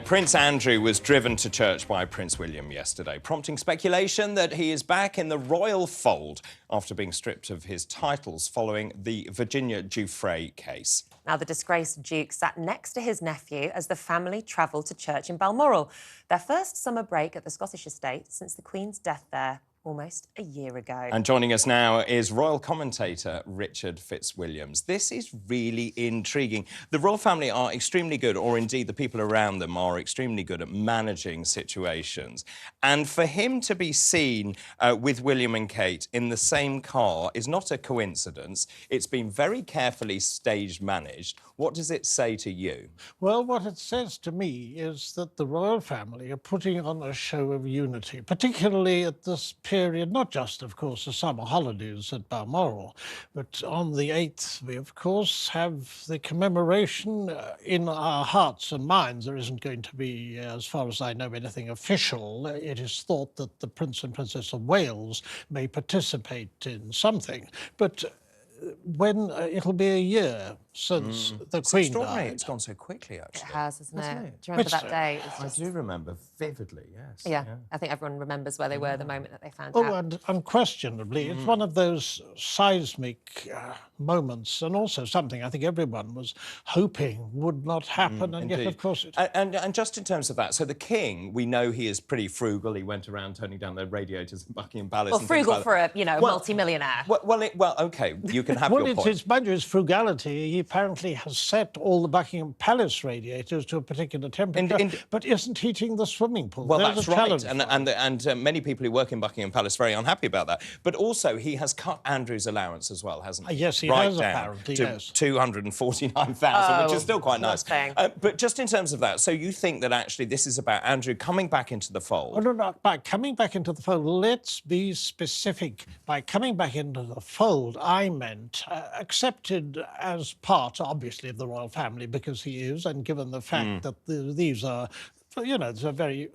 Prince Andrew was driven to church by Prince William yesterday, prompting speculation that he is back in the royal fold after being stripped of his titles following the Virginia Giuffre case. Now, the disgraced Duke sat next to his nephew as the family travelled to church in Balmoral, their first summer break at the Scottish estate since the Queen's death there almost a year ago. And joining us now is royal commentator Richard Fitzwilliams. This is really intriguing. The royal family are extremely good, or indeed the people around them are extremely good at managing situations. And for him to be seen with William and Kate in the same car is not a coincidence. It's been very carefully staged managed. What does it say to you? Well, what it says to me is that the royal family are putting on a show of unity, particularly at this period, not just, of course, the summer holidays at Balmoral, but on the 8th, we, of course, have the commemoration in our hearts and minds. There isn't going to be, as far as I know, anything official. It is thought that the Prince and Princess of Wales may participate in something, but when it'll be a year since the Queen died. It's gone so quickly, actually. It has, hasn't it? Do you remember that day? I do remember vividly, yes. Yeah, I think everyone remembers where they were the moment that they found Oh, out. and unquestionably, it's one of those seismic moments, and also something I think everyone was hoping would not happen, and yet, of course, it... And just in terms of that, so the King, we know he is pretty frugal. He went around turning down the radiators in Buckingham Palace. Well, and frugal like for a, multi-millionaire. Well, OK, you can have your point. It's mind you, his frugality. He apparently has set all the Buckingham Palace radiators to a particular temperature, but isn't heating the swimming pool. Well, There's that's a right, challenge and many people who work in Buckingham Palace are very unhappy about that. But also, he has cut Andrew's allowance as well, hasn't he? Yes, he right has, down apparently, to yes. 249,000, which is still quite nice. Thing. But just in terms of that, so you think that actually this is about Andrew coming back into the fold? Oh, no, not by coming back into the fold. Let's be specific. By coming back into the fold, I meant accepted as part, obviously, of the royal family, because he is, and given the fact that these are, it's a very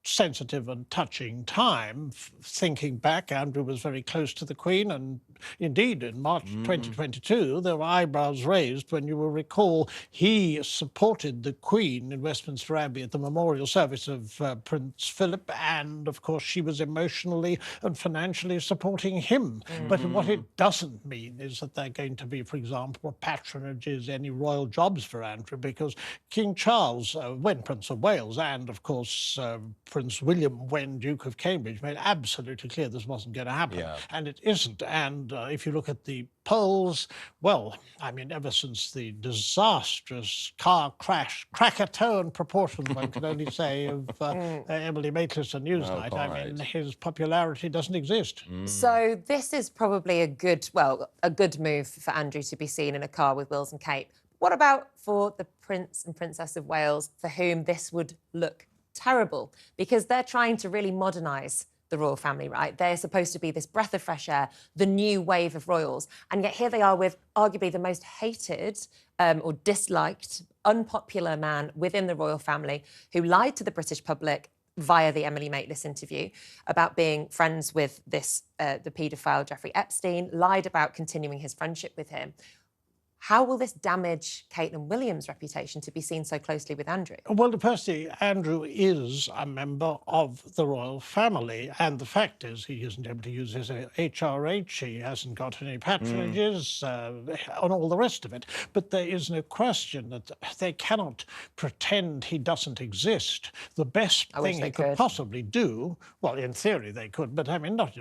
sensitive and touching time. Thinking back, Andrew was very close to the Queen, and indeed in March 2022 there were eyebrows raised when, you will recall, he supported the Queen in Westminster Abbey at the memorial service of Prince Philip, and of course she was emotionally and financially supporting him. But what it doesn't mean is that they're going to be, for example, patronages, any royal jobs for Andrew, because King Charles, when Prince of Wales, and of course Prince William, when Duke of Cambridge, made absolutely clear this wasn't going to happen. And it isn't. And if you look at the polls, well, I mean, ever since the disastrous car crash, Krakatoa proportion, one can only say, of Emily Maitlis and Newsnight, I mean, his popularity doesn't exist. So this is probably a good move for Andrew to be seen in a car with Wills and Kate. What about for the Prince and Princess of Wales, for whom this would look terrible? Because they're trying to really modernise the royal family, right? They're supposed to be this breath of fresh air, the new wave of royals. And yet here they are with arguably the most hated or disliked, unpopular man within the royal family, who lied to the British public via the Emily Maitlis interview about being friends with this the paedophile Jeffrey Epstein, lied about continuing his friendship with him. How will this damage Kate and William's reputation to be seen so closely with Andrew? Well, firstly, Andrew is a member of the royal family, and the fact is he isn't able to use his HRH, he hasn't got any patronages, and all the rest of it. But there is no question that they cannot pretend he doesn't exist. The best thing he could possibly do, well, in theory they could, but I mean, not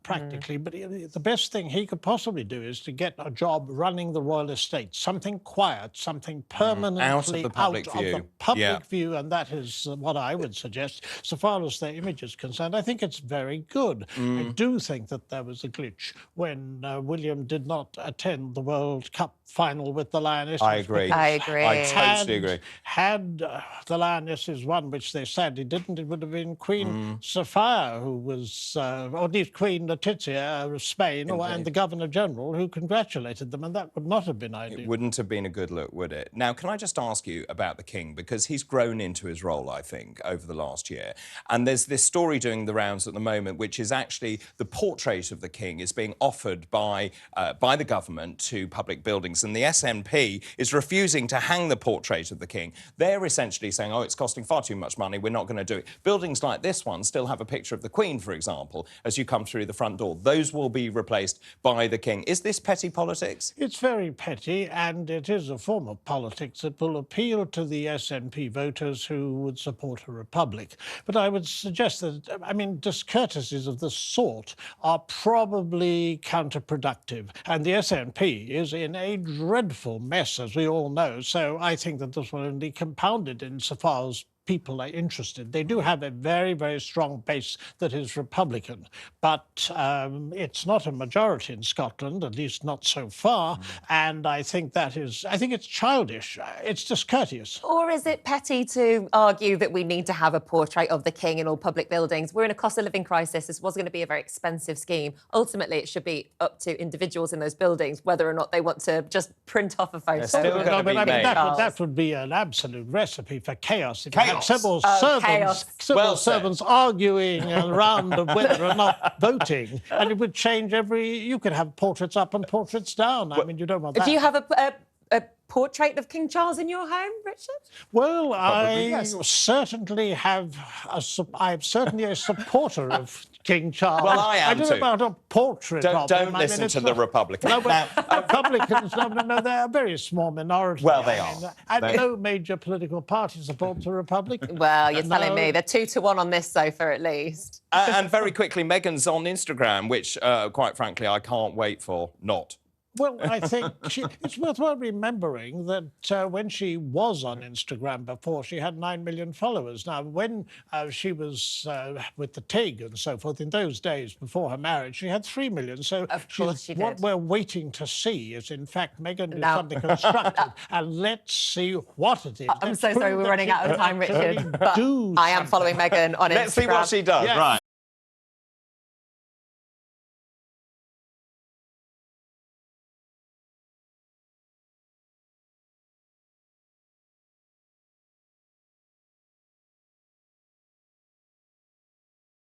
practically, but the best thing he could possibly do is to get a job running the royal estate, something quiet, something permanently out of the public view, and that is what I would suggest. So far as their image is concerned, I think it's very good. I do think that there was a glitch when William did not attend the World Cup final with the Lionesses. I agree. I totally agree. Had the Lionesses won, which they sadly didn't, it would have been Queen Sophia, who was, or at least Queen Letizia of Spain, and the Governor-General, who congratulated them, and that would not have been been ideal. It wouldn't have been a good look, would it? Now, can I just ask you about the King? Because he's grown into his role, I think, over the last year. And there's this story doing the rounds at the moment, which is actually the portrait of the King is being offered by the government to public buildings. And the SNP is refusing to hang the portrait of the King. They're essentially saying, oh, it's costing far too much money, we're not going to do it. Buildings like this one still have a picture of the Queen, for example, as you come through the front door. Those will be replaced by the King. Is this petty politics? It's very petty, and it is a form of politics that will appeal to the SNP voters who would support a republic. But I would suggest that, I mean, discourtesies of this sort are probably counterproductive. And the SNP is in a dreadful mess, as we all know. So I think that this will only compound it insofar as people are interested. They do have a very, very strong base that is Republican, but it's not a majority in Scotland, at least not so far. And I think it's childish. It's discourteous. Or is it petty to argue that we need to have a portrait of the King in all public buildings? We're in a cost of living crisis. This was going to be a very expensive scheme. Ultimately, it should be up to individuals in those buildings whether or not they want to just print off a photo. That would be an absolute recipe for chaos. Civil servants arguing around whether or not voting, and it would change you could have portraits up and portraits down. I mean, you don't want that. Do you have a portrait of King Charles in your home, Richard? Well, Probably, I yes. certainly have. I'm certainly a supporter of King Charles. Well, I am don't know too. about a portrait of him. Don't listen to the Republicans. No, but Republicans, no, they're a very small minority. Well, they are. And no major political party supports a republic. Well, you're telling me they're 2-1 on this sofa, at least. And very quickly, Meghan's on Instagram, which, quite frankly, I can't wait for not. Well, I think it's worthwhile remembering that when she was on Instagram before, she had 9 million followers. Now, when she was with the TIG and so forth, in those days before her marriage, she had 3 million. So of course she did. What we're waiting to see is, in fact, Meghan do something constructive. And let's see what it is. I'm so sorry, we're running out of time, Richard. But I am following Meghan on Instagram. Let's see what she does. Yeah. Right.